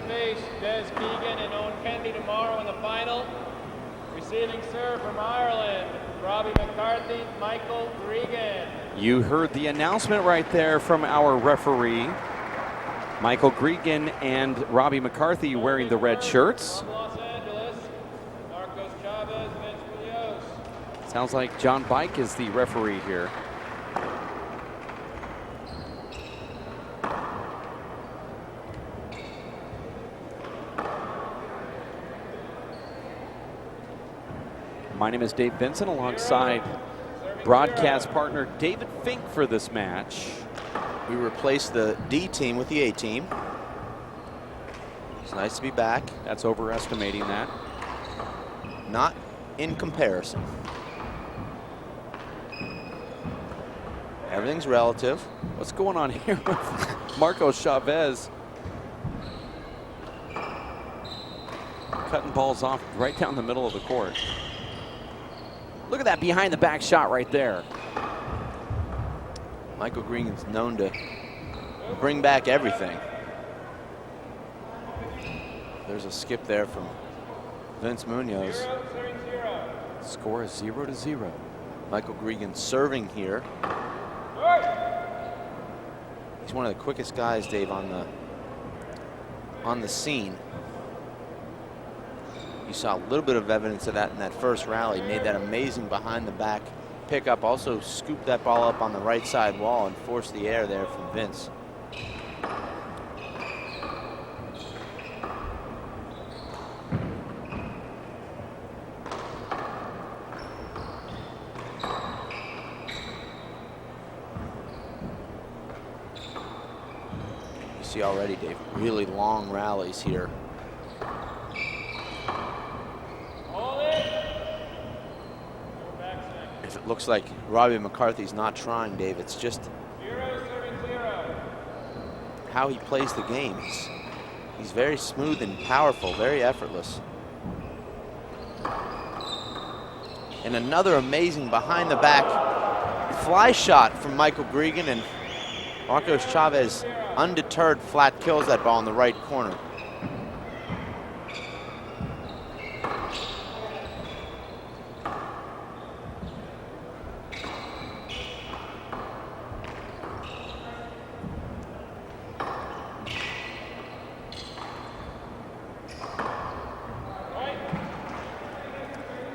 face Chavez Pt1 and Mccarthy tomorrow in the final. Receiving serve from Ireland, Robbie Mccarthy, Michael Gregan. You heard the announcement right there from our referee. Michael Gregan and Robbie McCarthy wearing the red shirts. From Los Angeles, Marcos Chavez, Munoz. Sounds like John Bike is the referee here. My name is Dave Benson alongside broadcast partner David Fink for this match. We replaced the D team with the A team. It's nice to be back. That's overestimating that. Not in comparison. Everything's relative. What's going on here with Marcos Chavez? Cutting balls off right down the middle of the court. Look at that behind the back shot right there. Michael Gregan's known to bring back everything. There's a skip there from Vince Munoz. Score is 0-0. Michael Gregan serving here. He's one of the quickest guys, Dave, on the scene. You saw a little bit of evidence of that in that first rally. Made that amazing behind the back pickup. Also scooped that ball up on the right side wall and forced the air there from Vince. You see already, Dave, really long rallies here. If it looks like Robbie McCarthy's not trying, Dave, it's just how he plays the game. He's very smooth and powerful, very effortless. And another amazing behind the back fly shot from Michael Gregan, and Marcos Chavez, undeterred, flat kills that ball in the right corner.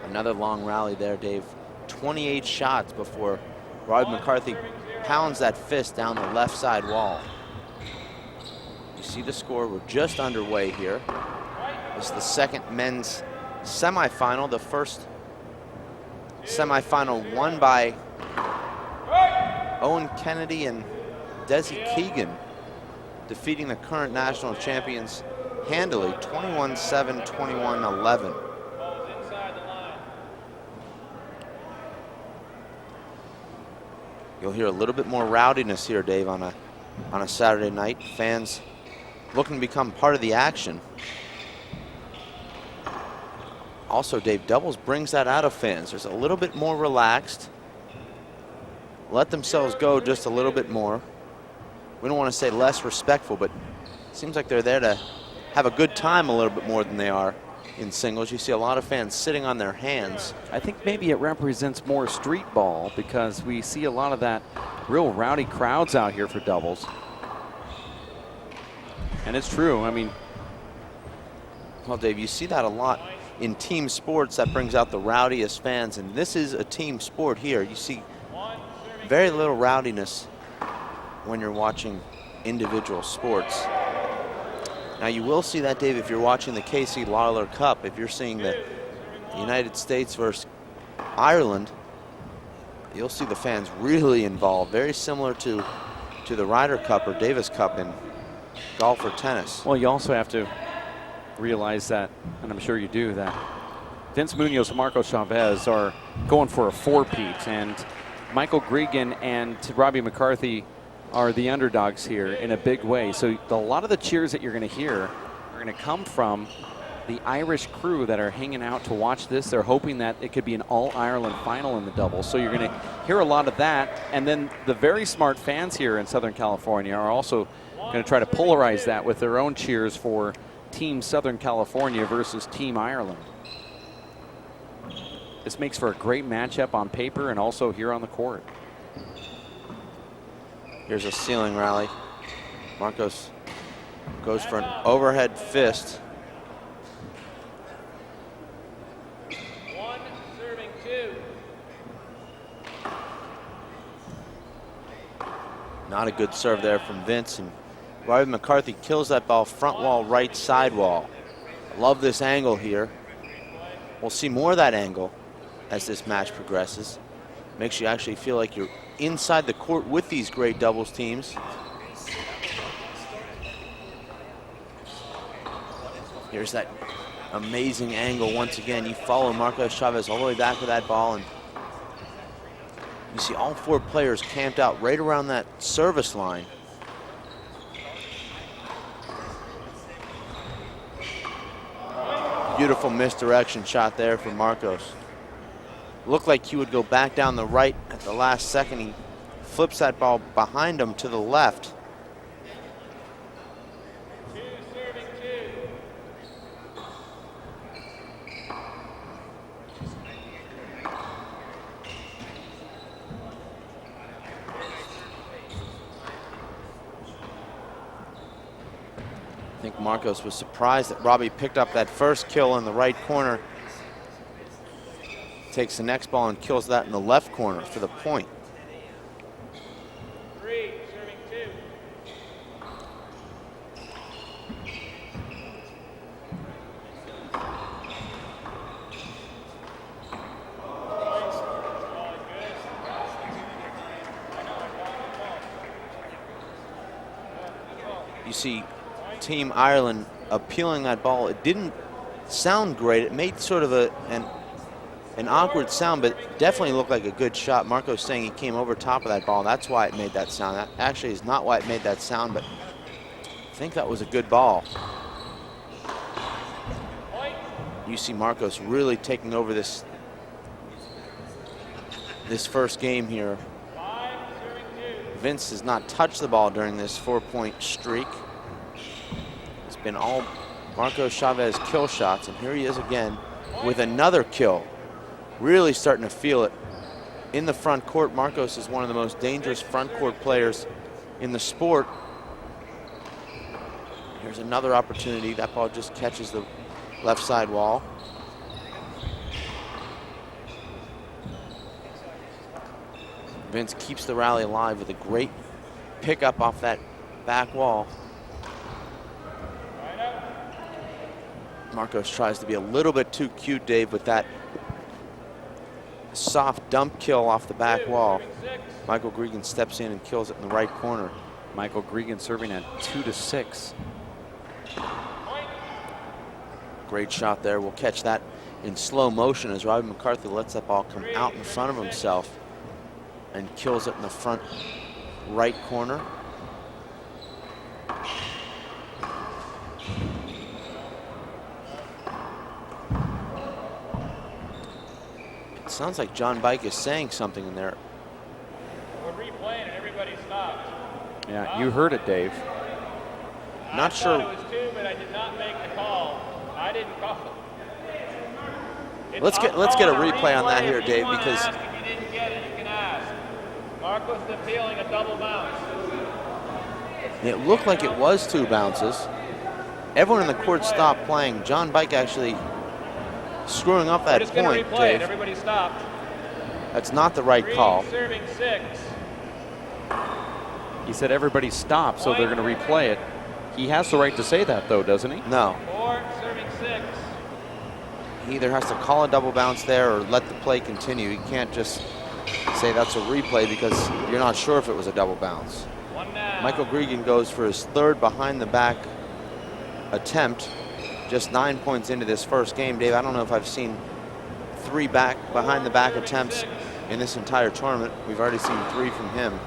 Another long rally there, Dave. 28 shots before Robbie McCarthy pounds that fist down the left side wall. You see the score, we're just underway here. This is the second men's semifinal, the first semifinal won by Owen Kennedy and Desi Keegan, defeating the current national champions handily, 21-7, 21-11. You'll hear a little bit more rowdiness here, Dave, on a Saturday night. Fans looking to become part of the action. Also, Dave, doubles brings that out of fans. There's a little bit more relaxed. Let themselves go just a little bit more. We don't want to say less respectful, but it seems like they're there to have a good time a little bit more than they are in singles. You see a lot of fans sitting on their hands. I think maybe it represents more street ball because we see a lot of that real rowdy crowds out here for doubles. And it's true. I mean, well, Dave, you see that a lot in team sports. That brings out the rowdiest fans, and this is a team sport here. You see very little rowdiness when you're watching individual sports. Now, you will see that, Dave, if you're watching the Casey Lawler Cup. If you're seeing the United States versus Ireland, you'll see the fans really involved, very similar to the Ryder Cup or Davis Cup in golf or tennis. Well, you also have to realize that, and I'm sure you do, that Vince Munoz and Marcos Chavez are going for a four-peat, and Michael Gregan and Robbie McCarthy are the underdogs here in a big way. So a lot of the cheers that you're going to hear are going to come from the Irish crew that are hanging out to watch this. They're hoping that it could be an all-Ireland final in the doubles. So you're going to hear a lot of that. And then the very smart fans here in Southern California are also going to try to polarize that with their own cheers for Team Southern California versus Team Ireland. This makes for a great matchup on paper and also here on the court. Here's a ceiling rally. Marcos goes for an overhead fist. One serving two. Not a good serve there from Vince, and Robbie McCarthy kills that ball front wall, right side wall. Love this angle here. We'll see more of that angle as this match progresses. Makes you actually feel like you're inside the court with these great doubles teams. Here's that amazing angle once again. You follow Marcos Chavez all the way back with that ball, and you see all four players camped out right around that service line. Beautiful misdirection shot there for Marcos. Looked like he would go back down the right at the last second. He flips that ball behind him to the left. Two serving two. I think Marcos was surprised that Robbie picked up that first kill in the right corner. Takes the next ball and kills that in the left corner for the point. Three serving two. You see Team Ireland appealing that ball. It didn't sound great. It made sort of an awkward sound, but definitely looked like a good shot. Marco's saying he came over top of that ball. That's why it made that sound. That actually is not why it made that sound, but I think that was a good ball. You see Marcos really taking over this first game here. Vince has not touched the ball during this 4-point streak. It's been all Marcos Chavez kill shots, and here he is again with another kill. Really starting to feel it in the front court. Marcos is one of the most dangerous front court players in the sport. Here's another opportunity. That ball just catches the left side wall. Vince keeps the rally alive with a great pickup off that back wall. Marcos tries to be a little bit too cute, Dave, with that soft dump kill off the back wall. Michael Gregan steps in and kills it in the right corner. Michael Gregan serving at 2-6. Great shot there. We'll catch that in slow motion as Robbie McCarthy lets that ball come out in front of himself and kills it in the front right corner. It sounds like John Bike is saying something in there. We're replaying and everybody stopped. Yeah, you heard it, Dave. Not sure. I thought it was two, but I did not make the call. I didn't call it. Let's get a replay on that here, Dave, because if you didn't get it, you can ask. Marcos appealing a double bounce. it looked like it was 2 bounces. Everyone in the court stopped playing. John Bike actually screwing up that Just point, replay Dave. it. Everybody stopped. That's not the right call. Serving 6. He said everybody stopped, so they're going to replay it. He has the right to say that, though, doesn't he? No. 4 serving 6. He either has to call a double bounce there or let the play continue. He can't just say that's a replay because you're not sure if it was a double bounce. 1 now. Michael Gregan goes for his 3rd behind the back attempt, just 9 points into this first game. Dave, I don't know if I've seen 3 behind the back attempts in this entire tournament. We've already seen 3 from him.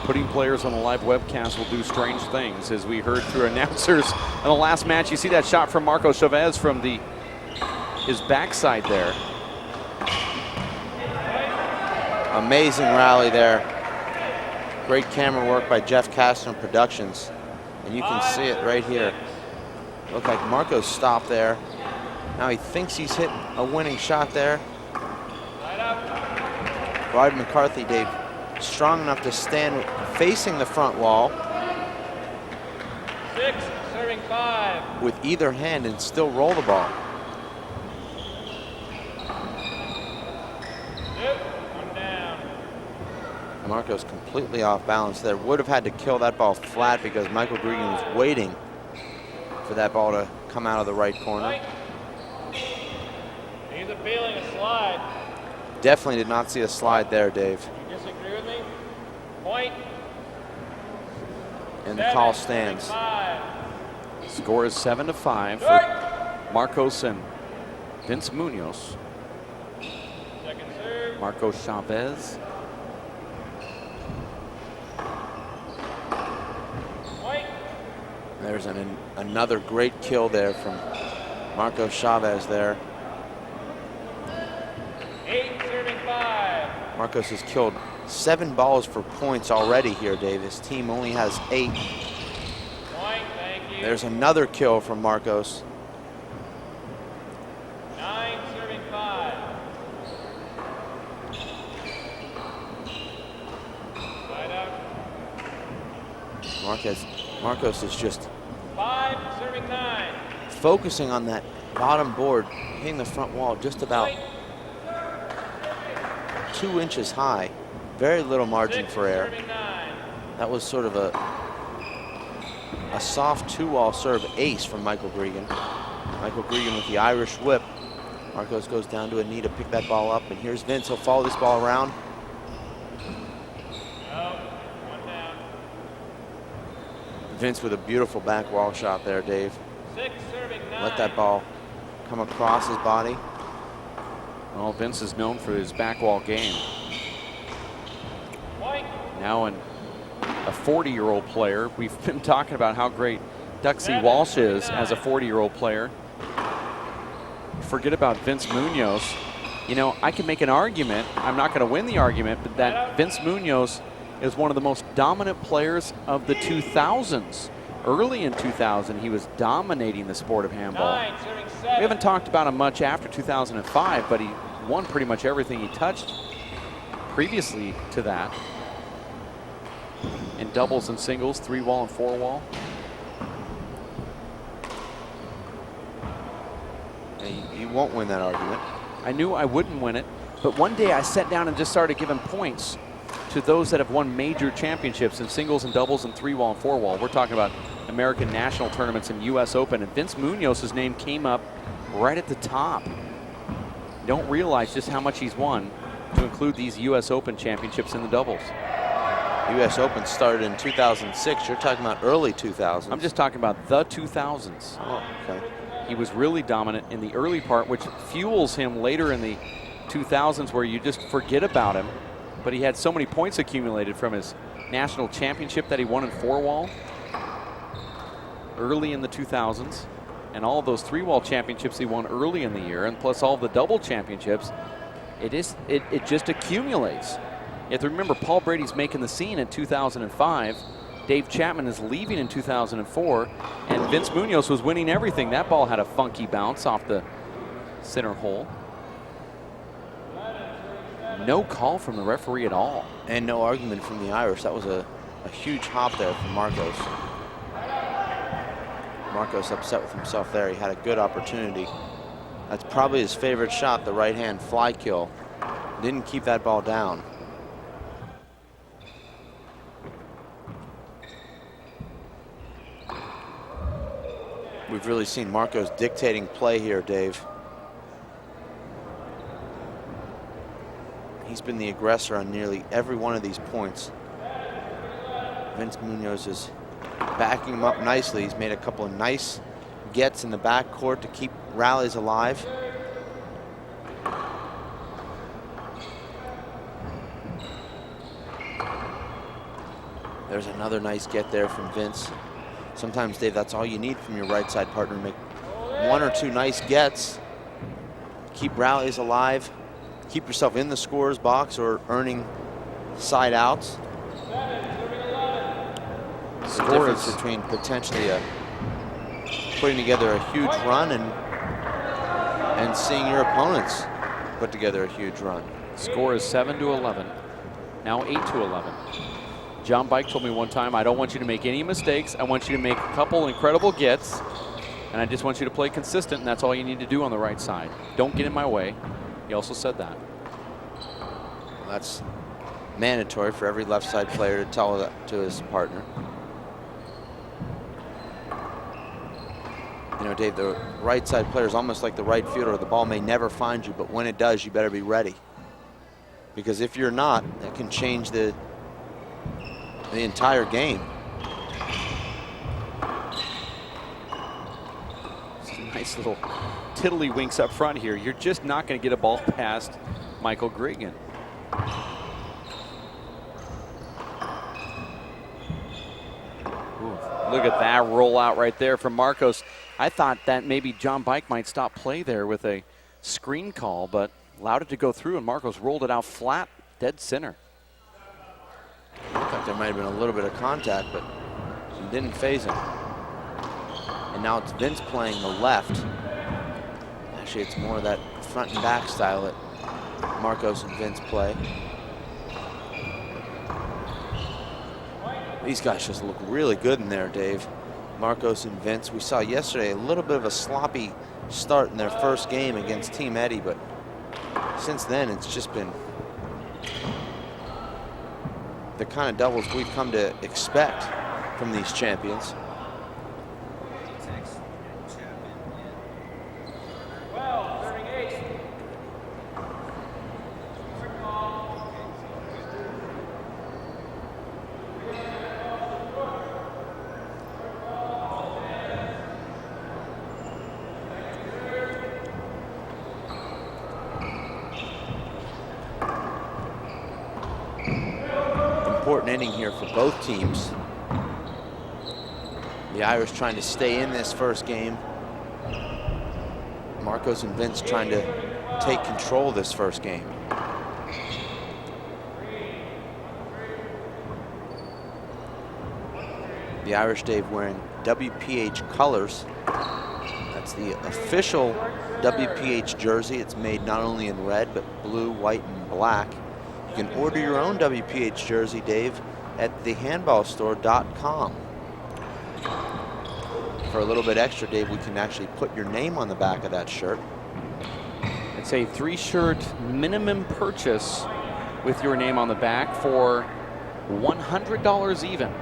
Putting players on a live webcast will do strange things, as we heard through announcers in the last match. You see that shot from Marco Chavez from his backside there. Amazing rally there. Great camera work by Jeff Castner Productions. And you can see it right here. Looked like Marcos stopped there. Now he thinks he's hit a winning shot there. Robbie McCarthy, Dave, strong enough to stand facing the front wall 6, serving 5. with either hand and still roll the ball. 2, 1 down. Marcos completely off balance there. Would have had to kill that ball flat because Michael Gregan was waiting for that ball to come out of the right corner. He's appealing a slide. Definitely did not see a slide there, Dave. You disagree with me? Point. And the call stands. 5. Score is 7-5 for Marcos and Vince Munoz. Second serve. Marcos Chavez. Point. There's another great kill there from Marcos Chavez there. 8, serving 5. Marcos has killed 7 balls for points already here, Dave. His team only has 8. Point, thank you. There's another kill from Marcos. 9, serving 5. Side out. Marcos is just 5, serving 9. focusing on that bottom board, hitting the front wall just about 2 inches high. Very little margin 6, for error. serving 9. That was sort of a soft 2-wall serve ace from Michael Gregan. Michael Gregan with the Irish whip. Marcos goes down to a knee to pick that ball up, and here's Vince. He'll follow this ball around. No, 1 down. Vince with a beautiful back wall shot there, Dave. 6, serving 9. Let that ball come across his body. Well, Vince is known for his back wall game. Point. Now a 40-year-old player. We've been talking about how great Duxie Walsh is as a 40-year-old player. Forget about Vince Munoz. You know, I can make an argument. I'm not going to win the argument, but that Vince Munoz is one of the most dominant players of the 2000s. Early in 2000, he was dominating the sport of handball. 9, serving 7. We haven't talked about him much after 2005, but he won pretty much everything he touched previously to that. In doubles and singles, 3-wall and 4-wall. He won't win that argument. I knew I wouldn't win it, but one day I sat down and just started giving points to those that have won major championships in singles and doubles and 3-wall and 4-wall. We're talking about American national tournaments and U.S. Open, and Vince Munoz's name came up right at the top. Don't realize just how much he's won to include these U.S. Open championships in the doubles. U.S. Open started in 2006. You're talking about early 2000s. I'm just talking about the 2000s. Oh, okay. He was really dominant in the early part, which fuels him later in the 2000s where you just forget about him. But he had so many points accumulated from his national championship that he won in 4-wall early in the 2000s, and all of those 3-wall championships he won early in the year, and plus all the double championships. It just accumulates. You have to remember, Paul Brady's making the scene in 2005. Dave Chapman is leaving in 2004, and Vince Munoz was winning everything. That ball had a funky bounce off the center hole. No call from the referee at all. And no argument from the Irish. That was a huge hop there from Marcos. Marcos upset with himself there. He had a good opportunity. That's probably his favorite shot, the right-hand fly kill. Didn't keep that ball down. We've really seen Marcos dictating play here, Dave. He's been the aggressor on nearly every one of these points. Vince Munoz is backing him up nicely. He's made a couple of nice gets in the back court to keep rallies alive. There's another nice get there from Vince. Sometimes, Dave, that's all you need from your right side partner. Make 1 or 2 nice gets. Keep rallies alive. keep yourself in the scorer's box or earning side outs. The difference between potentially putting together a huge run and seeing your opponents put together a huge run. Score is 7-11. Now 8-11. John Bike told me one time, I don't want you to make any mistakes. I want you to make a couple incredible gets, and I just want you to play consistent, and that's all you need to do on the right side. Don't get in my way. He also said that. Well, that's mandatory for every left side player to tell that to his partner. You know, Dave, the right side player is almost like the right fielder. The ball may never find you, but when it does, you better be ready. Because if you're not, that can change the entire game. Some nice little tiddlywinks up front here. You're just not going to get a ball past Michael Gregan. Look at that rollout right there from Marcos. I thought that maybe John Bike might stop play there with a screen call, but allowed it to go through, and Marcos rolled it out flat, dead center. Looked like there might have been a little bit of contact, but it didn't phase him. And now it's Vince playing the left. Actually, it's more of that front and back style that Marcos and Vince play. These guys just look really good in there, Dave. Marcos and Vince. We saw yesterday a little bit of a sloppy start in their first game against Team Eddie, but since then it's just been the kind of doubles we've come to expect from these champions. Important inning here for both teams. The Irish trying to stay in this first game. Marcos and Vince trying to take control of this first game. The Irish, Dave, wearing WPH colors. That's the official WPH jersey. It's made not only in red, but blue, white, and black. You can order your own WPH jersey, Dave, at thehandballstore.com. For a little bit extra, Dave, we can actually put your name on the back of that shirt. It's a 3-shirt minimum purchase with your name on the back for $100 even.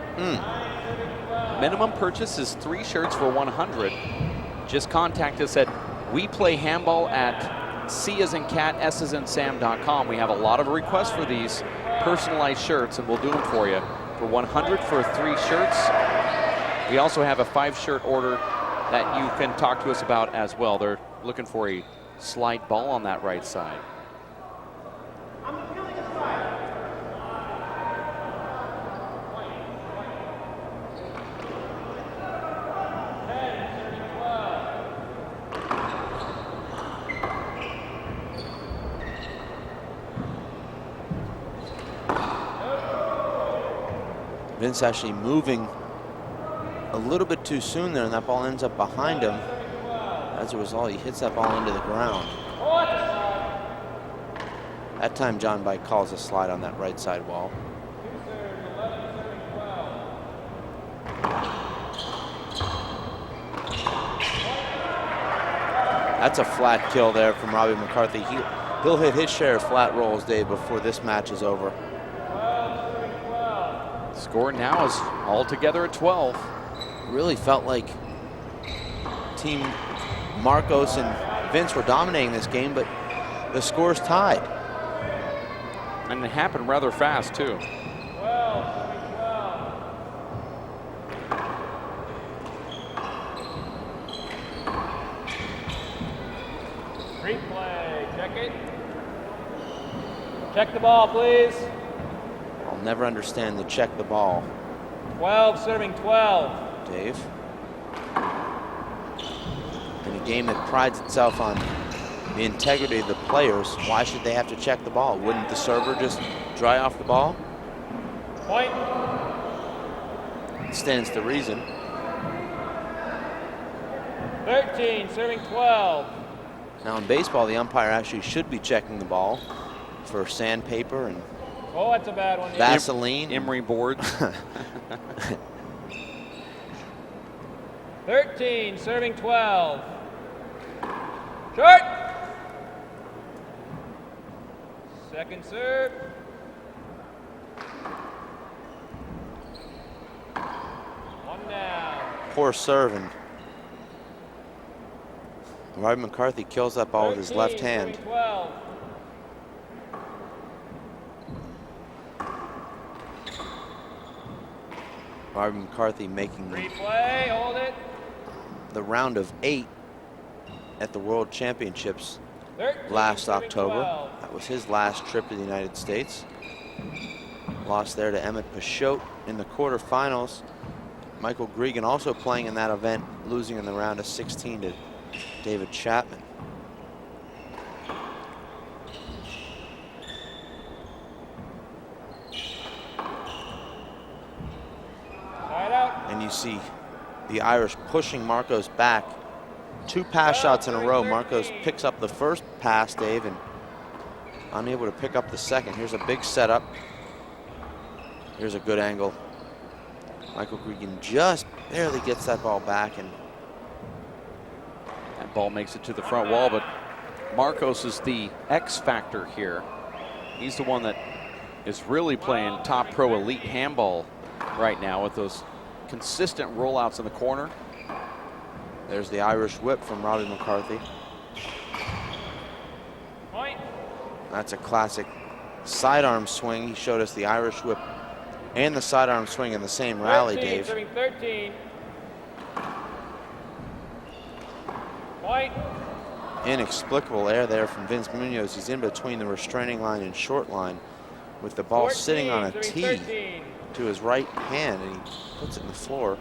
Minimum purchase is 3 shirts for $100. Just contact us at C as in cat, S as in Sam.com. We have a lot of requests for these personalized shirts, and we'll do them for you for $100 for 3 shirts. We also have a 5-shirt order that you can talk to us about as well. They're looking for a slide ball on that right side. Vince actually moving a little bit too soon there, and that ball ends up behind him. As a result, he hits that ball into the ground. That time, John Bike calls a slide on that right side wall. That's a flat kill there from Robbie McCarthy. He'll hit his share of flat rolls, Dave, before this match is over. Score now is all together at 12. Really felt like Team Marcos and Vince were dominating this game, but the score's tied. And it happened rather fast, too. Replay, check it. Check the ball, please. I'll never understand the check the ball. 12 serving 12. Dave. In a game that prides itself on the integrity of the players, why should they have to check the ball? Wouldn't the server just dry off the ball? Point. Stands to reason. 13, serving 12. Now in baseball, the umpire actually should be checking the ball for sandpaper and Oh, that's a bad one. Vaseline. Emery boards. 13, serving 12. Short. Second serve. One down. Poor serve, and Robbie McCarthy kills that ball with his left 13, hand. serving 12. Robbie McCarthy making Replay, hold it. the round of 8 at the World Championships 13, last serving October. 12. That was his last trip to the United States. Lost there to Emmett Pashot in the quarterfinals. Michael Gregan also playing in that event, losing in the round of 16 to David Chapman. Side out. And you see the Irish pushing Marcos back. 2 pass shots in a row. Marcos picks up the first pass, Dave, and unable to pick up the second. Here's a big setup. Here's a good angle. Michael Gregan just barely gets that ball back, and That ball makes it to the front wall, but Marcos is the X factor here. He's the one that is really playing top pro elite handball right now with those consistent rollouts in the corner. there's the Irish whip from Robbie McCarthy. Point. That's a classic sidearm swing. He showed us the Irish whip and the sidearm swing in the same rally, 13, Dave. serving 13. Point. Inexplicable error there from Vince Munoz. He's in between the restraining line and short line with the ball 14, sitting on a serving tee 13. to his right hand, and he puts it in the floor.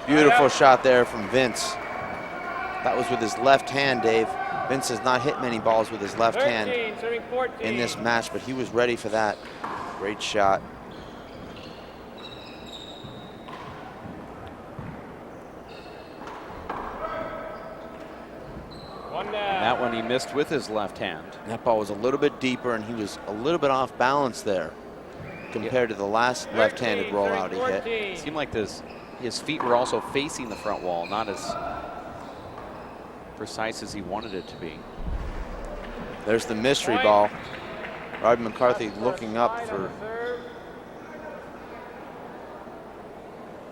Beautiful shot there from Vince. That was with his left hand, Dave. Vince has not hit many balls with his left 13, hand serving 14. in this match, but he was ready for that. Great shot. One down. That one he missed with his left hand. That ball was a little bit deeper, and he was a little bit off balance there compared to the last 13, left-handed serving rollout he hit. 14. It seemed like his feet were also facing the front wall, not as precise as he wanted it to be. There's the mystery Point. ball. Robbie McCarthy looking up Slide on for the serve.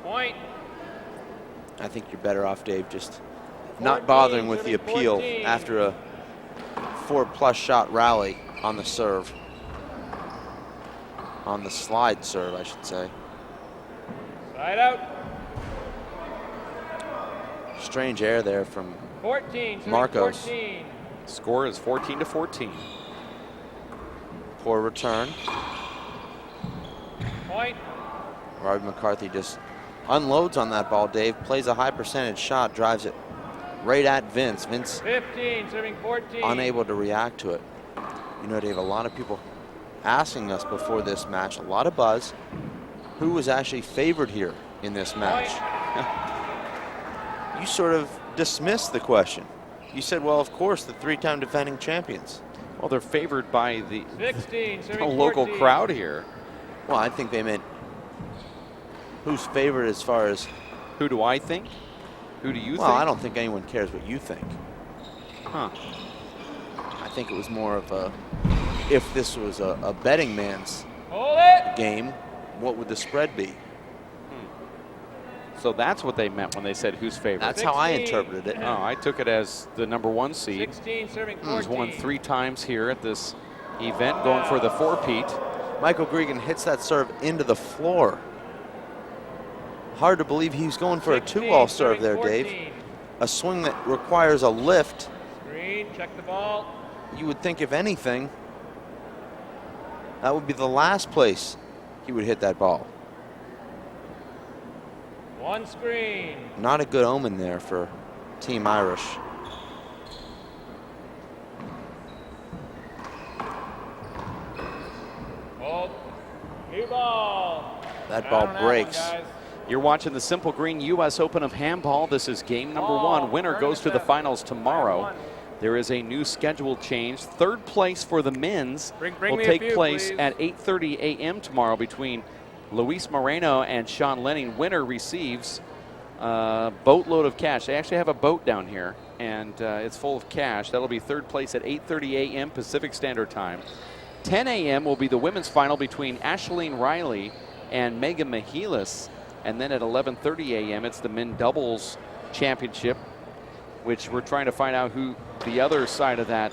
Point. I think you're better off, Dave, just not 14, bothering with the serving appeal 14. after a 4+ shot rally on the serve. On the slide serve, I should say. Side out. Strange air there from 14, serving Marcos. 14. Score is 14-14. poor return. Point. Robbie McCarthy just unloads on that ball, Dave. Plays a high percentage shot, drives it right at Vince. Vince 15, serving 14. unable to react to it. You know, Dave, a lot of people asking us before this match, a lot of buzz, who was actually favored here in this match? You sort of dismissed the question. You said, well, of course, the 3-time defending champions. Well, they're favored by the 16, the serving local 14. crowd here. Well, I think they meant who's favored as far as, Who do I think? Who do you well, think? I don't think anyone cares what you think. Huh. I think it was more of a, if this was a betting man's Hold it. game, what would the spread be? So that's what they meant when they said who's favored. That's how I 16. interpreted it. Oh, I took it as the #1 seed. 16, serving 14. He's won 3 times here at this event, going for the 4-peat. Michael Gregan hits that serve into the floor. Hard to believe he's going for a 2-ball serve there, Dave. A swing that requires a lift. Screen, check the ball. You would think, if anything, that would be the last place he would hit that ball. One screen. Not a good omen there for Team Irish. Hold. New ball. That ball Down on breaks. That one, guys. You're watching the Simple Green U.S. Open of Handball. This is game number one. Winner goes to the finals tomorrow. There is a new schedule change. Third place for the men's Bring will me a take few, place please. at 8:30 a.m. tomorrow between Luis Moreno and Sean Lenning. Winner receives a boatload of cash. They actually have a boat down here, and it's full of cash. That'll be third place at 8:30 a.m. Pacific Standard Time. 10 a.m. will be the women's final between Ashlene Riley and Megan Mihalis. And then at 11:30 a.m., it's the men doubles championship, which we're trying to find out who the other side of that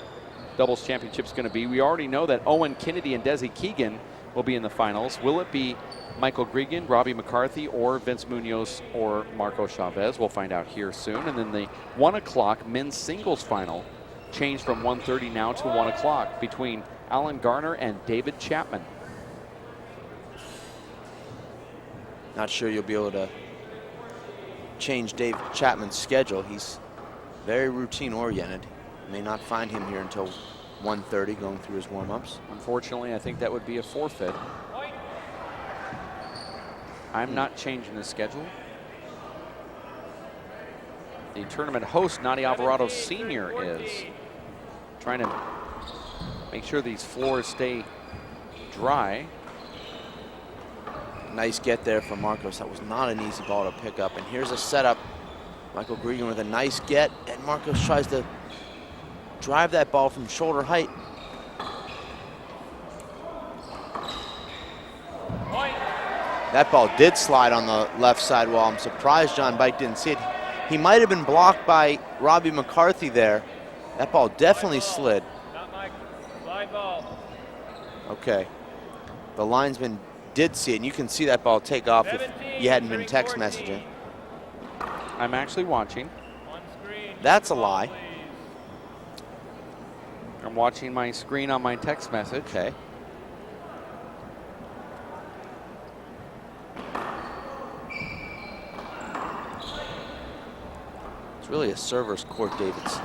doubles championship is going to be. We already know that Owen Kennedy and Desi Keegan will be in the finals. Will it be Michael Gregan, Robbie McCarthy, or Vince Munoz or Marco Chavez? We'll find out here soon. And then the 1 o'clock men's singles final changed from 1:30 now to 1 o'clock between Alan Garner and David Chapman. Not sure you'll be able to change Dave Chapman's schedule. He's very routine oriented. May not find him here until 1:30 going through his warm-ups. Unfortunately, I think that would be a forfeit. I'm not changing the schedule. The tournament host, Nadi Alvarado Sr., is trying to make sure these floors stay dry. Nice get there from Marcos. That was not an easy ball to pick up. And here's a setup. Michael Gregan with a nice get, and Marcos tries to drive that ball from shoulder height. That ball did slide on the left side wall. I'm surprised John Bike didn't see it. He might have been blocked by Robbie McCarthy there. That ball definitely slid. Not Mike. Slide ball. Okay. The linesman did see it, and you can see that ball take off if you hadn't been text messaging. I'm actually watching. One screen. That's a lie. I'm watching my screen on my text message. Okay. It's really a server's court, David's.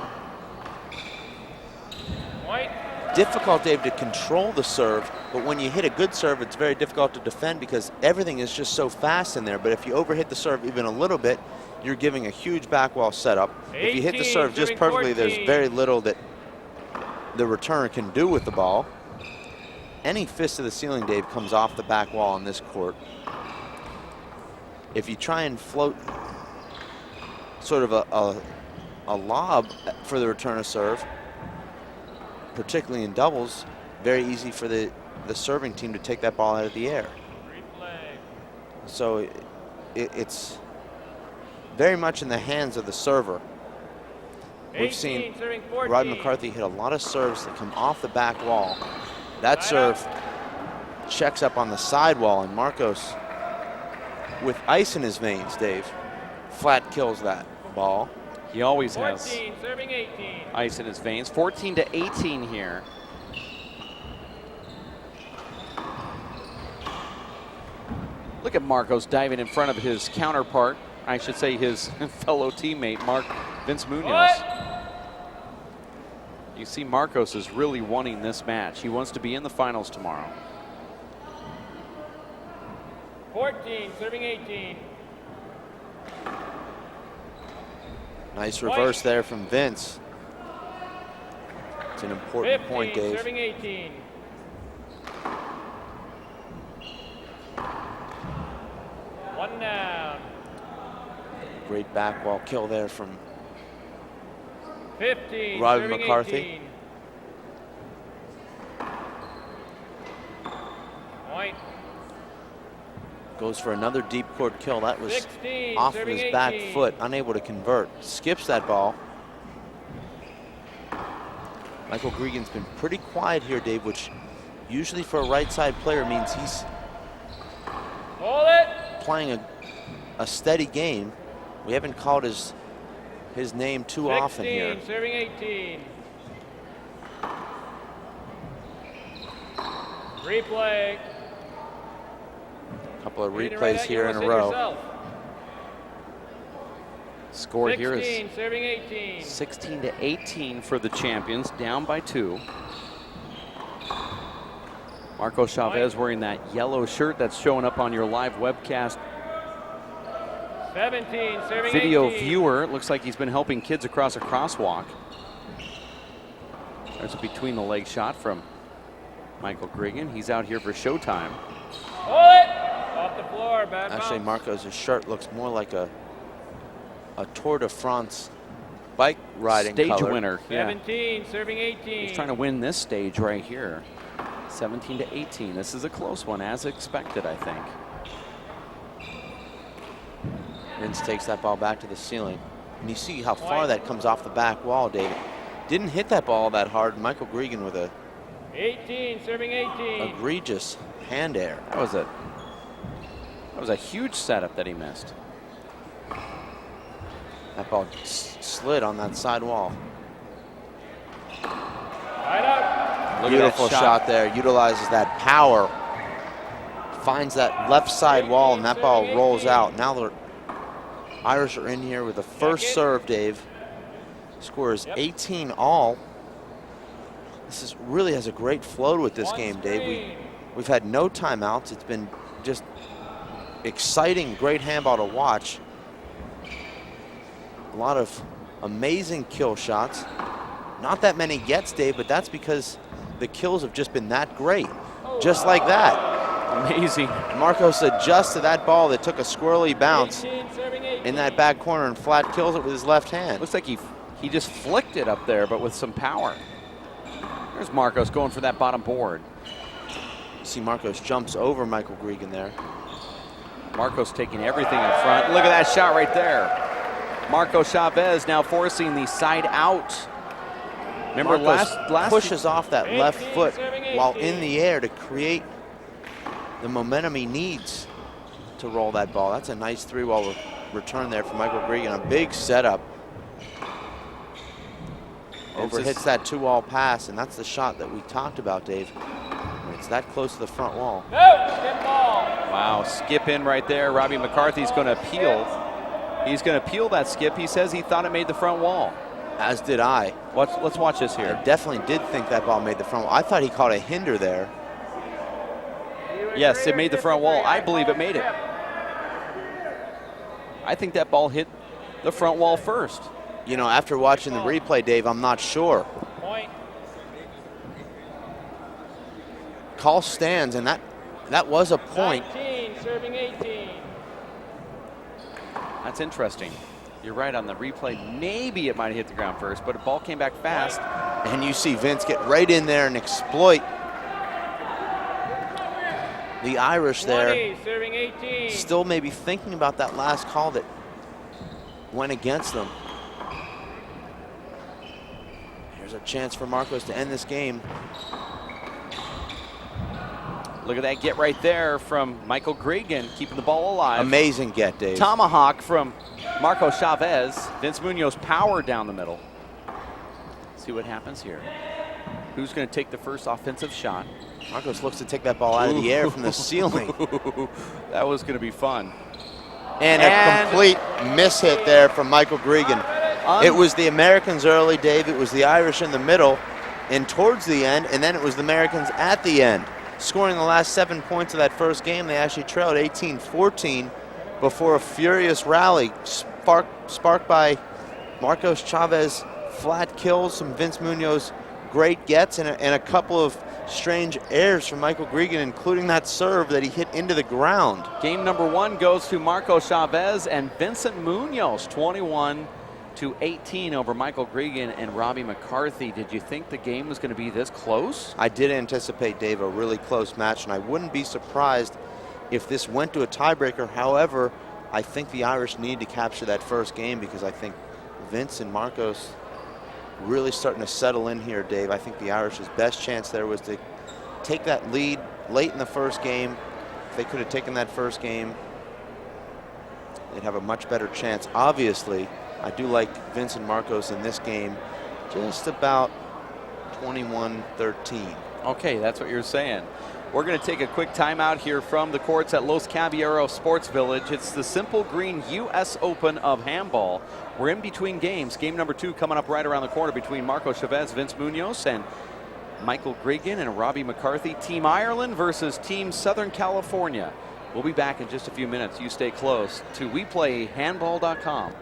White. Difficult, Dave, to control the serve, but when you hit a good serve, it's very difficult to defend because everything is just so fast in there. But if you overhit the serve even a little bit, you're giving a huge back wall setup. If you hit the serve just perfectly, there's very little that the returner can do with the ball. Any fist to the ceiling, Dave, comes off the back wall on this court. If you try and float sort of a lob for the returner serve, particularly in doubles, very easy for the serving team to take that ball out of the air. So it's very much in the hands of the server. We've seen Robbie McCarthy hit a lot of serves that come off the back wall. That serve checks up on the side wall, and Marcos, with ice in his veins, Dave, flat kills that ball. He always 14, has serving 18. ice in his veins. 14-18 here. Look at Marcos diving in front of his counterpart. I should say his fellow teammate, Vince Munoz. What? You see Marcos is really wanting this match. He wants to be in the finals tomorrow. 14, serving 18. Nice reverse there from Vince. It's an important 15, point, Dave. serving 18. One down. Great back wall kill there from 15, Robbie serving McCarthy. 18. White. Goes for another deep court kill. That was 16, off of serving his back 18. foot, unable to convert. Skips that ball. Michael Gregan's been pretty quiet here, Dave, which usually for a right side player means he's Hold it. playing a steady game. We haven't called his name too 16, often here. serving 18. Replay. A couple of You didn't replays write that, you here in almost a hit row. yourself. Score here is 16, serving 18. 16-18 for the champions, down by 2. Marco Chavez wearing that yellow shirt that's showing up on your live webcast 17, serving video 18. viewer. It looks like he's been helping kids across a crosswalk. There's a between the leg shot from Michael Gregan. He's out here for showtime. Hold it! Off the floor, bad Actually, bounce. Marco's shirt looks more like a Tour de France bike riding Stage color. winner. Yeah. 17, serving 18. He's trying to win this stage right here. 17-18. This is a close one, as expected, I think. Vince takes that ball back to the ceiling. And you see how far that comes off the back wall, David. Didn't hit that ball that hard. Michael Gregan with a 18, serving 18. egregious hand air. That was a huge setup that he missed. That ball slid on that side wall. Right up. Look at Beautiful that shot there. Utilizes that power. Finds that left side wall, and that ball rolls out. Now the Irish are in here with the first serve, Dave. Score is 18 all. This is really has a great flow with this game, Dave. We've had no timeouts. It's been just exciting, great handball to watch. A lot of amazing kill shots. Not that many gets, Dave, but that's because the kills have just been that great. Just like that. Amazing. Marcos adjusts to that ball that took a squirrely bounce in that back corner and flat kills it with his left hand. Looks like he just flicked it up there, but with some power. There's Marcos going for that bottom board. You see Marcos jumps over Michael Gregan there. Marcos taking everything up front. Look at that shot right there. Marco Chavez now forcing the side out. Remember Marcos last pushes off that left foot while in the air to create the momentum he needs to roll that ball. That's a nice 3-ball return there for Michael Gregan. A big setup. Overhits that 2-wall pass, and that's the shot that we talked about, Dave. It's that close to the front wall. No, skip ball. Wow, skip in right there. Robbie McCarthy's going to appeal. He's going to appeal that skip. He says he thought it made the front wall. As did I. Let's watch this here. I definitely did think that ball made the front wall. I thought he caught a hinder there. Yes, it made the front wall. I believe it made it. I think that ball hit the front wall first. You know, after watching the replay, Dave, I'm not sure. Point. Call stands, and that was a point. 19, serving 18. That's interesting. You're right on the replay. Maybe it might have hit the ground first, but the ball came back fast. And you see Vince get right in there and exploit the Irish 20, there. serving 18. Still maybe thinking about that last call that went against them. Here's a chance for Marcos to end this game. Look at that get right there from Michael Gregan, keeping the ball alive. Amazing get, Dave. Tomahawk from Marco Chavez. Vince Munoz power down the middle. See what happens here. Who's going to take the first offensive shot? Marcos looks to take that ball out of the air from the ceiling. That was going to be fun. And a complete mishit there from Michael Gregan. It was the Americans early, Dave. It was the Irish in the middle and towards the end, and then it was the Americans at the end. Scoring the last 7 points of that first game, they actually trailed 18-14 before a furious rally sparked by Marcos Chavez flat kills, some Vince Munoz great gets, and a couple of strange errors from Michael Gregan, including that serve that he hit into the ground. Game number 1 goes to Marco Chavez and Vincent Munoz, 21-18 over Michael Gregan and Robbie McCarthy. Did you think the game was going to be this close? I did anticipate, Dave, a really close match, and I wouldn't be surprised if this went to a tiebreaker. However, I think the Irish need to capture that first game because I think Vince and Marcos really starting to settle in here, Dave. I think the Irish's best chance there was to take that lead late in the first game. If they could have taken that first game, they'd have a much better chance. Obviously, I do like Vince and Marcos in this game just about 21-13. Okay, that's what you're saying. We're going to take a quick timeout here from the courts at Los Caballeros Sports Village. It's the Simple Green U.S. Open of Handball. We're in between games. Game number 2 coming up right around the corner between Marco Chavez, Vince Munoz, and Michael Gregan and Robbie McCarthy. Team Ireland versus Team Southern California. We'll be back in just a few minutes. You stay close to WePlayHandball.com.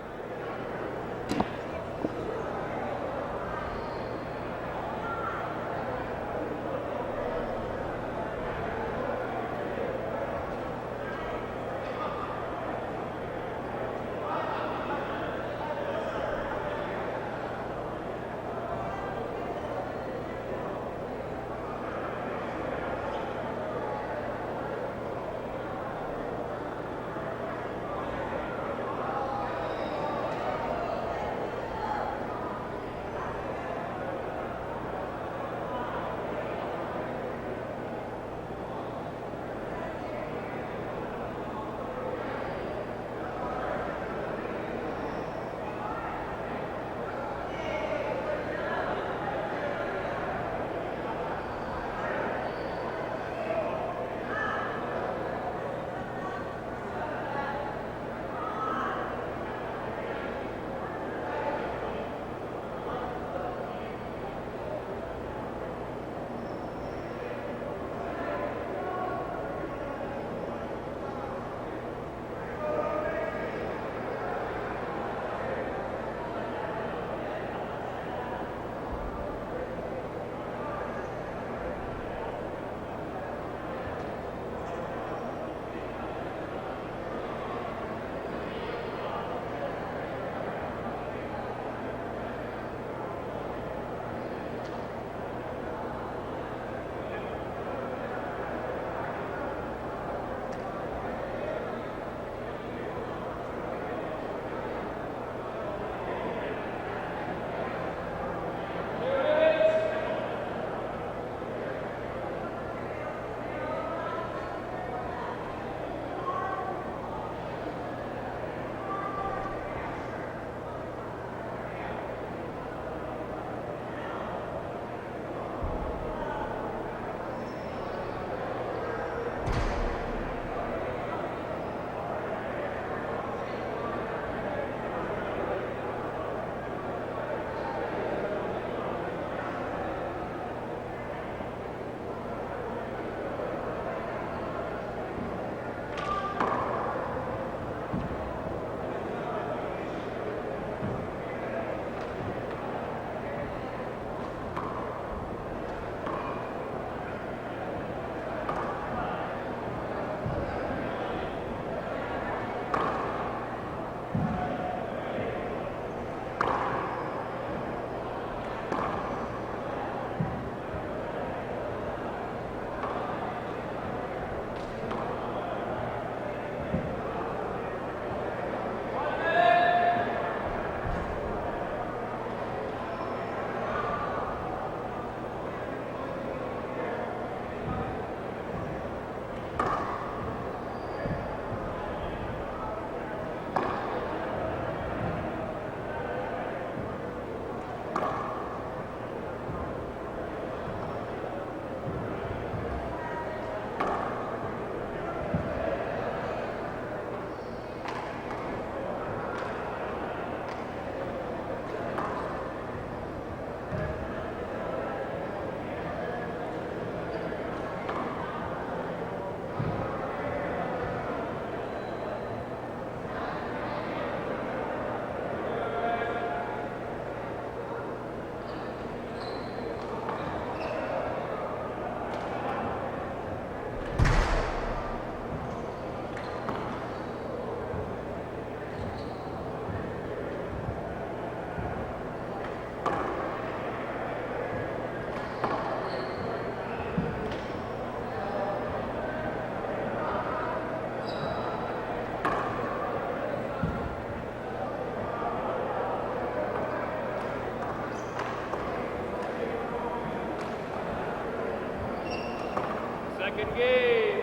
Second game.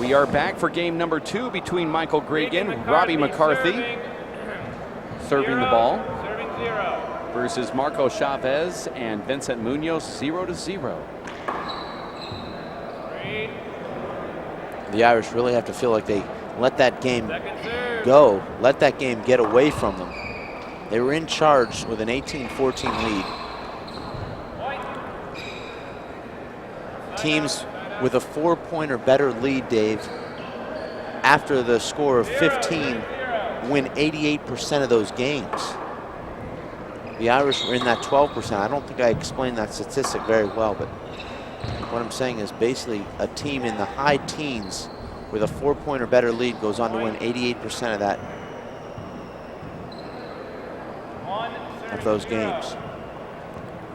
We are back for game number 2 between Michael Gregan, Robbie McCarthy serving the ball, Serving 0. versus Marco Chavez and Vincent Munoz, 0-0. The Irish really have to feel like they let that game Second serve. go, let that game get away from them. They were in charge with an 18-14 lead. Teams with a 4-point or better lead, Dave, after the score of 15, win 88% of those games. The Irish were in that 12%. I don't think I explained that statistic very well, but what I'm saying is basically a team in the high teens with a 4-point or better lead goes on to win 88% of that, of those games.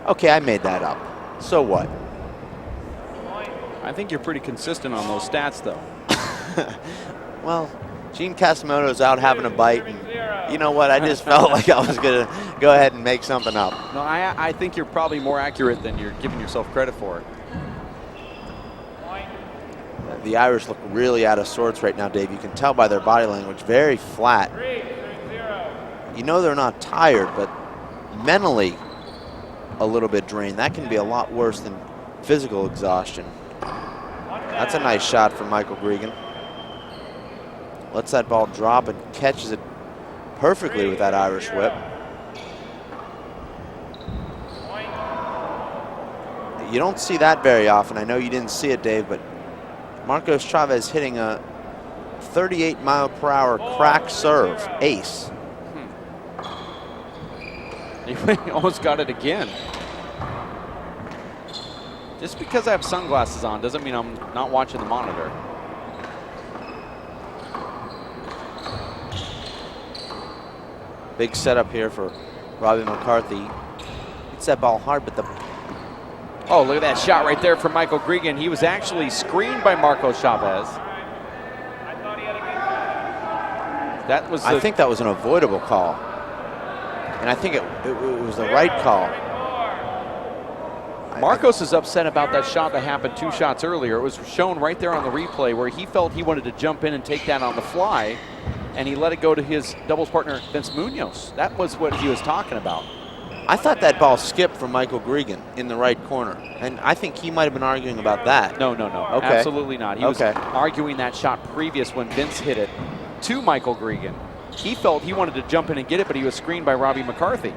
Okay, I made that up. So what? I think you're pretty consistent on those stats, though. Well, Gene Casamoto's out having a bite, and you know what? I just felt like I was going to go ahead and make something up. No, I think you're probably more accurate than you're giving yourself credit for. The Irish look really out of sorts right now, Dave. You can tell by their body language, very flat. You know they're not tired, but mentally a little bit drained. That can be a lot worse than physical exhaustion. That's a nice shot from Michael Gregan. Lets that ball drop and catches it perfectly with that Irish whip. You don't see that very often. I know you didn't see it, Dave, but Marcos Chavez hitting a 38-mile-per-hour crack serve, ace. He almost got it again. Just because I have sunglasses on doesn't mean I'm not watching the monitor. Big setup here for Robbie Mccarthy. Hits that ball hard, but the... Oh, look at that shot right there from Michael Gregan. He was actually screened by Marcos Chavez. That was I think that was an avoidable call. And I think it was the right call. Marcos is upset about that shot that happened 2 shots earlier. It was shown right there on the replay where he felt he wanted to jump in and take that on the fly, and he let it go to his doubles partner, Vince Munoz. That was what he was talking about. I thought that ball skipped from Michael Gregan in the right corner, and I think he might have been arguing about that. No. Okay. Absolutely not. He was arguing that shot previous when Vince hit it to Michael Gregan. He felt he wanted to jump in and get it, but he was screened by Robbie Mccarthy.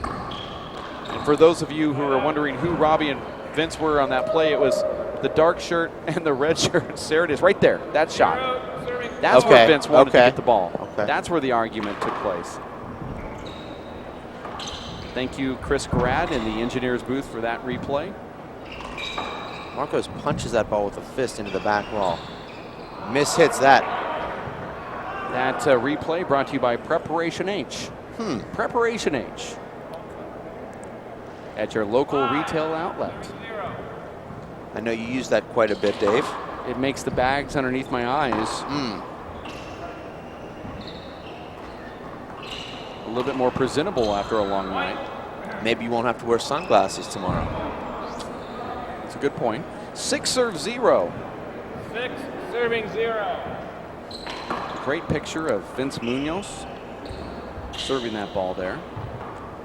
And for those of you who are wondering who Robbie and Vince were on that play, it was the dark shirt and the red shirt. There it is, right there, that shot. That's where Vince wanted to get the ball. That's where the argument took place. Thank you, Chris Garrad in the engineer's booth for that replay. Marcos punches that ball with a fist into the back wall. Mishits that. That replay brought to you by Preparation H. Preparation H. At your local retail outlet. I know you use that quite a bit, Dave. It makes the bags underneath my eyes a little bit more presentable after a long night. Maybe you won't have to wear sunglasses tomorrow. That's a good point. 6 serve 0. 6 serving 0. Great picture of Vince Munoz serving that ball there.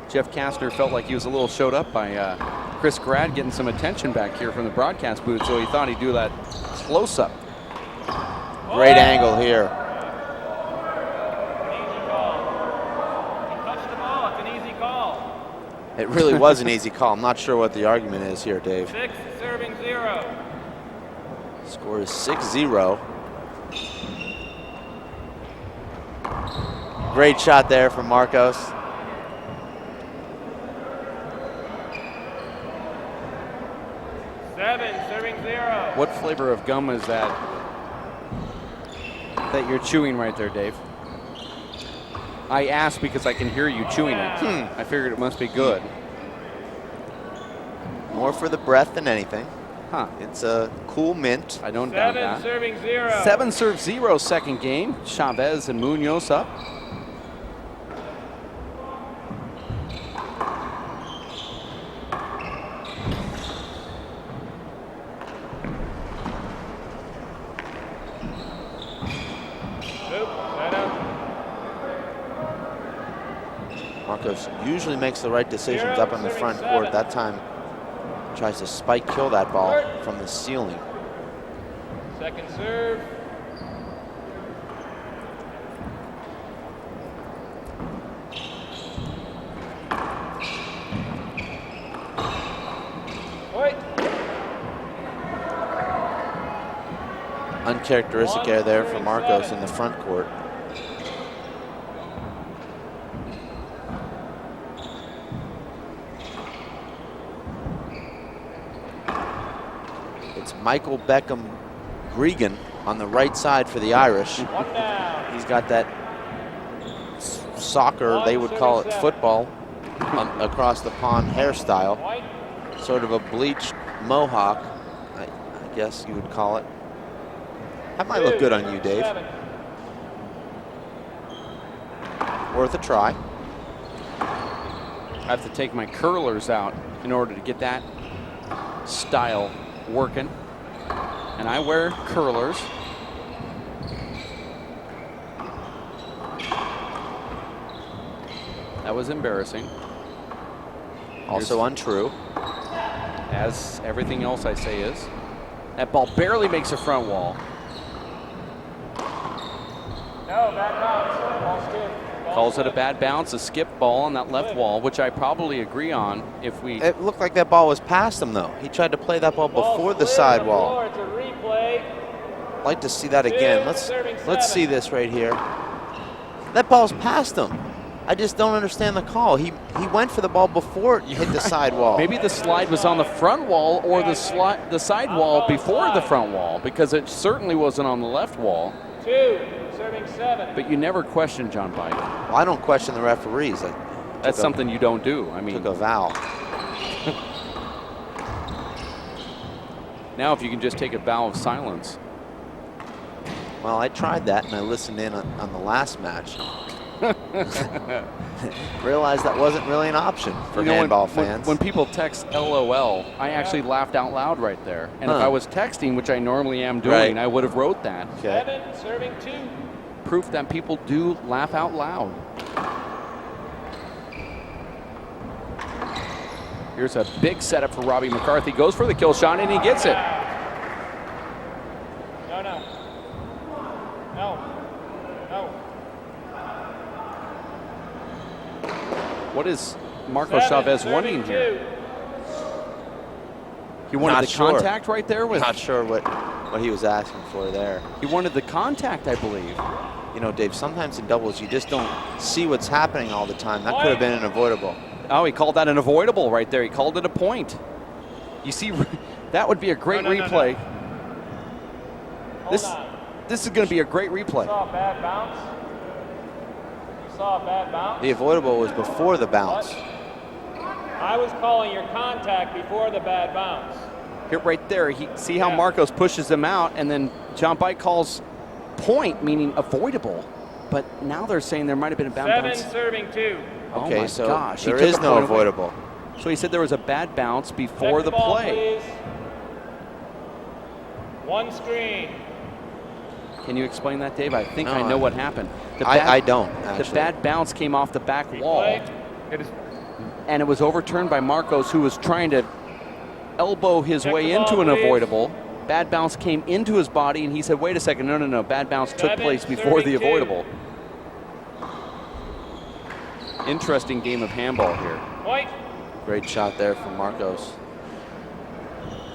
Jeff Kastner felt like he was a little showed up by Chris Grad getting some attention back here from the broadcast booth, so he thought he'd do that close-up. Great angle here. It really was an easy call. I'm not sure what the argument is here, Dave. 6 serving 0. Score is 6-0. Great shot there from Marcos. Serving 0. What flavor of gum is that you're chewing right there, Dave? I asked because I can hear you chewing it. I figured it must be good. More for the breath than anything. Huh. It's a cool mint. I don't doubt that. 7 serving 0. 7 serve 0 second game. Chavez and Munoz up. Marcos usually makes the right decisions up in the front court. That time, Tries to spike kill that ball from the ceiling. Second serve. Point. Uncharacteristic error there for Marcos in the front court. It's Michael Beckham Gregan on the right side for the Irish. He's got that soccer, they would call it football, across the pond hairstyle. Sort of a bleached mohawk, I guess you would call it. That might look good on you, Dave. Worth a try. I have to take my curlers out in order to get that style working. And I wear curlers. That was embarrassing. Also untrue. As everything else I say is. That ball barely makes a front wall. No, bad bounce. Ball skip. Calls it a bad bounce, a skip ball on that left wall, which I probably agree on if we... It looked like that ball was past him, though. He tried to play that ball before the sidewall. It's a replay. I'd like to see that again. Let's see this right here. That ball's past him. I just don't understand the call. He went for the ball before it hit the sidewall. Maybe the slide was on the front wall or the side wall before the front wall, because it certainly wasn't on the left wall. 2, serving 7. But you never question John Pike. Well, I don't question the referees. That's something you don't do. I mean, took a vow. Now if you can just take a vow of silence. Well, I tried that and I listened in on the last match. Realized that wasn't really an option for handball fans. When people text LOL, I actually laughed out loud right there. And if I was texting, which I normally am doing, I would have wrote that. Okay. 7, serving 2. Proof that people do laugh out loud. Here's a big setup for Robbie McCarthy. Goes for the kill shot and he gets it. No, no. No. No. What is Marco Chavez wanting here? He wanted the contact right there with. Not sure what he was asking for there. He wanted the contact, I believe. You know, Dave, sometimes in doubles you just don't see what's happening all the time. That could have been an avoidable. Oh, he called that an avoidable right there. He called it a point. You see, that would be a great replay. This is going to be a great replay. You saw a bad bounce? You saw a bad bounce? The avoidable was before the bounce. I was calling your contact before the bad bounce. Here, right there, see how Marcos pushes him out, and then John Pike calls point, meaning avoidable. But now they're saying there might have been a bad bounce. 7, serving 2. Okay, oh my so gosh, there is no avoidable. So he said there was a bad bounce before the ball, play. Please. 1 screen. Can you explain that, Dave? I think No, I know what happened. I don't, actually. The bad bounce came off the back wall, It is and it was overturned by Marcos, who was trying to elbow his way into an avoidable. Bad bounce came into his body, and he said, wait a second, no, bad bounce took place before the avoidable. Interesting game of handball here. Point. Great shot there from Marcos.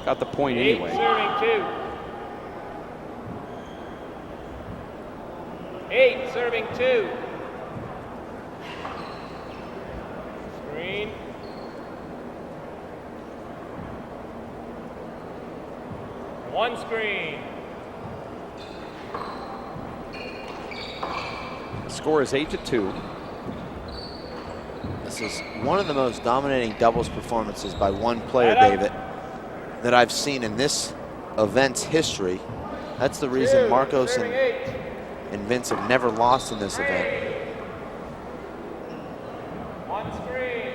Got the point 8, anyway. serving 2. 8, serving 2. Screen. One screen. The score is 8-2. This is one of the most dominating doubles performances by one player, David, that I've seen in this event's history. That's the reason Marcos and Vince have never lost in this event. One screen.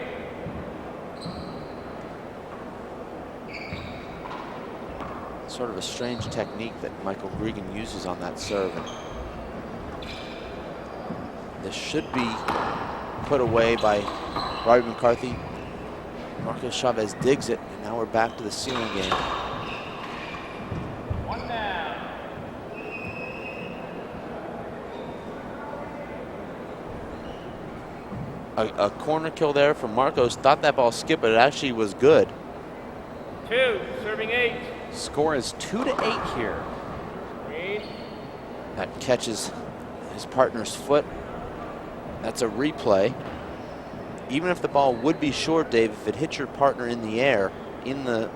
Sort of a strange technique that Michael Gregan uses on that serve. And this should be put away by Robbie McCarthy. Marcos Chavez digs it, and now we're back to the ceiling game. One down. A corner kill there from Marcos. Thought that ball skipped, but it actually was good. 2, serving 8. Score is 2-8 here. Green. That catches his partner's foot. That's a replay. Even if the ball would be short, Dave, if it hits your partner in the air in the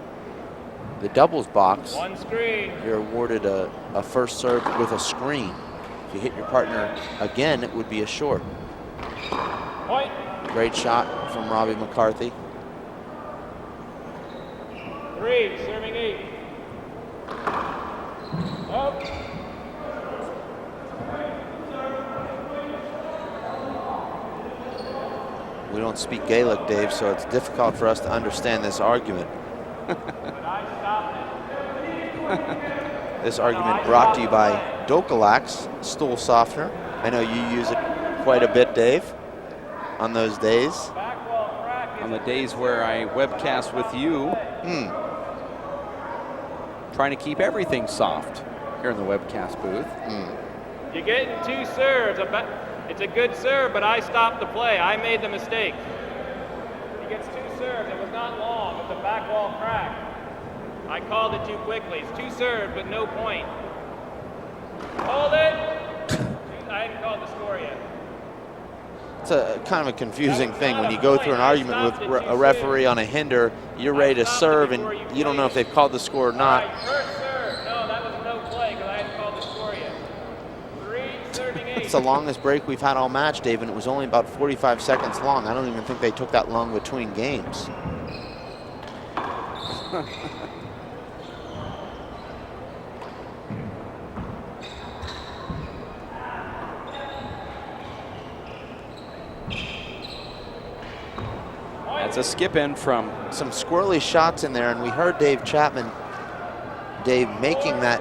doubles box, One screen. you're awarded a first serve with a screen. If you hit your partner again, it would be a short. Point. Great shot from Robbie McCarthy. 3, serving 8. Up. We don't speak Gaelic, Dave, so it's difficult for us to understand this argument. But I stopped it. This argument brought to you by Docalax stool softener. I know you use it quite a bit, Dave, on those days. Back wall crack. On the days where I webcast with you, trying to keep everything soft here in the webcast booth. You're getting 2 serves. It's a good serve, but I stopped the play. I made the mistake. He gets 2 serves. It was not long. It's a back wall crack. I called it too quickly. It's 2 serves, but no point. Hold it. I hadn't called the score yet. It's a kind of a confusing thing when you go through an argument with a referee on a hinder. You're ready to serve, and you don't know if they've called the score or not. Right, first serve. No, that was no play because I hadn't called the score yet. 3, serving 8. It's the longest break we've had all match, Dave, and it was only about 45 seconds long. I don't even think they took that long between games. That's a skip in from Some squirrely shots in there, and we heard Dave Chapman, making that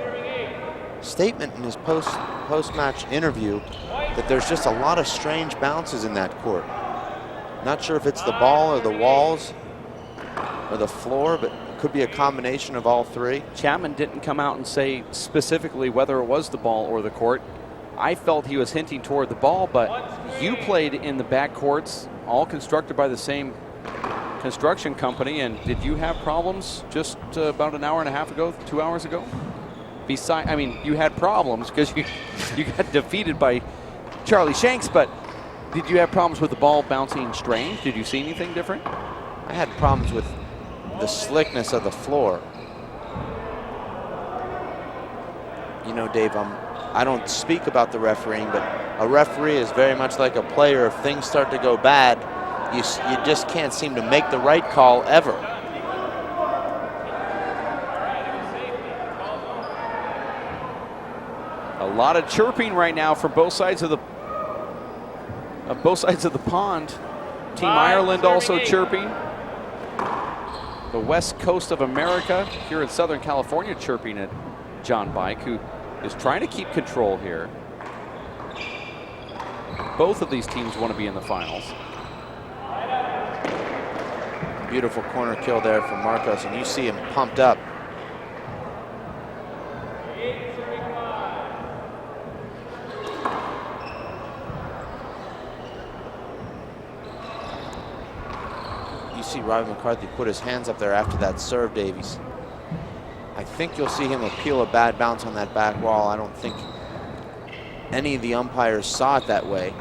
statement in his post-match interview that there's just a lot of strange bounces in that court. Not sure if it's the ball or the walls or the floor, but it could be a combination of all three. Chapman didn't come out and say specifically whether it was the ball or the court. I felt he was hinting toward the ball, but you played in the back courts, all constructed by the same construction company, and did you have problems just about an hour and a half ago, 2 hours ago? Besides, I mean, you had problems because you got defeated by Charlie Shanks, but did you have problems with the ball bouncing strange? Did you see anything different? I had problems with the slickness of the floor. You know, Dave, I don't speak about the refereeing, but a referee is very much like a player. If things start to go bad, you just can't seem to make the right call ever. A lot of chirping right now from both sides of the pond. Team Ireland also chirping. The west coast of America here in Southern California chirping at John Bike, who is trying to keep control here. Both of these teams want to be in the finals. Beautiful corner kill there from Marcos, and you see him pumped up. You see Robbie McCarthy put his hands up there after that serve, Davies. I think you'll see him appeal a bad bounce on that back wall. I don't think any of the umpires saw it that way.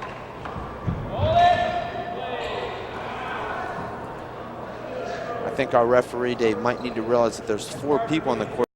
I think our referee, Dave, might need to realize that there's 4 people on the court.